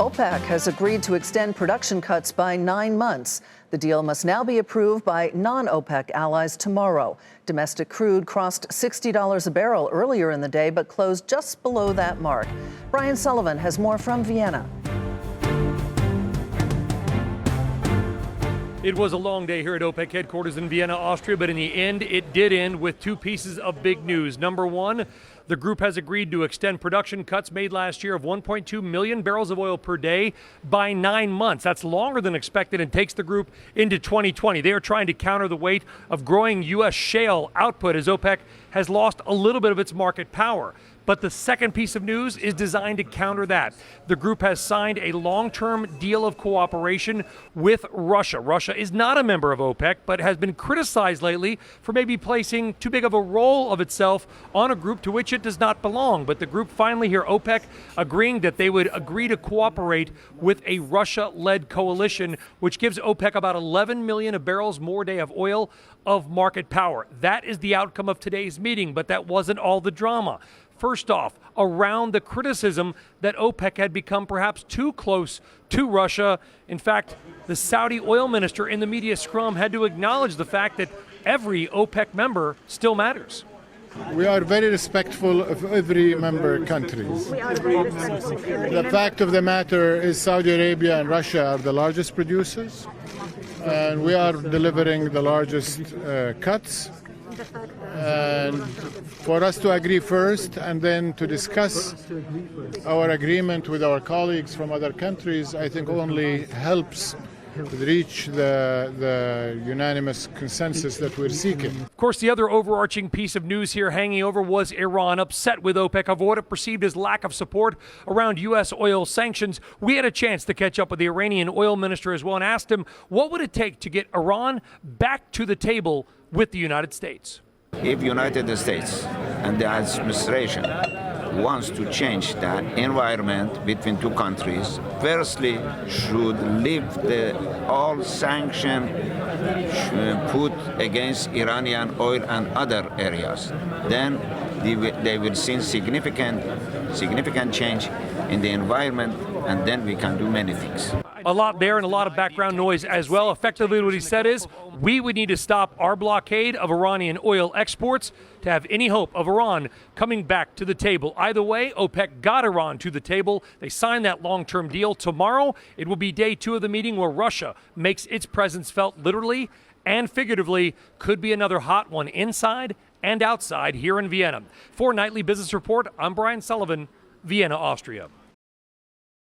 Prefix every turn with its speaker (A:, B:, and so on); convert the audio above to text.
A: OPEC has agreed to extend production cuts by 9 months. The deal must now be approved by non-OPEC allies tomorrow. Domestic crude crossed $60 a barrel earlier in the day, but closed just below that mark. Brian Sullivan has more from Vienna.
B: It was a long day here at OPEC headquarters in Vienna, Austria, but in the end, it did end with two pieces of big news. Number one, the group has agreed to extend production cuts made last year of 1.2 million barrels of oil per day by 9 months. That's longer than expected and takes the group into 2020. They are trying to counter the weight of growing U.S. shale output as OPEC has lost a little bit of its market power. But the second piece of news is designed to counter that. The group has signed a long-term deal of cooperation with Russia. Russia is not a member of OPEC, but has been criticized lately for maybe placing too big of a role of itself on a group to which it does not belong. But the group finally here, OPEC, agreeing that they would agree to cooperate with a Russia-led coalition, which gives OPEC about 11 million barrels more a day of oil of market power. That is the outcome of today's meeting, but that wasn't all the drama. First off, around the criticism that OPEC had become perhaps too close to Russia. In fact, the Saudi oil minister in the media scrum had to acknowledge the fact that every OPEC member still matters.
C: We are very respectful of every member country. The fact of the matter is Saudi Arabia and Russia are the largest producers, and we are delivering the largest cuts. And for us to agree first and then to discuss our agreement with our colleagues from other countries, I think only helps reach the unanimous consensus that we're seeking.
B: Of course, the other overarching piece of news here hanging over was Iran, upset with OPEC over what it perceived as lack of support around U.S. oil sanctions. We had a chance to catch up with the Iranian oil minister as well and asked him what would it take to get Iran back to the table with the United States.
D: If United States and the administration wants to change that environment between two countries, firstly should lift all sanctions put against Iranian oil and other areas. Then they will see significant change in the environment, and then we can do many things.
B: A lot there and a lot of background noise as well. Effectively, what he said is we would need to stop our blockade of Iranian oil exports to have any hope of Iran coming back to the table. Either way, OPEC got Iran to the table. They signed that long-term deal. Tomorrow, it will be day 2 of the meeting where Russia makes its presence felt literally and figuratively. Could be another hot one inside and outside here in Vienna. For Nightly Business Report, I'm Brian Sullivan, Vienna, Austria.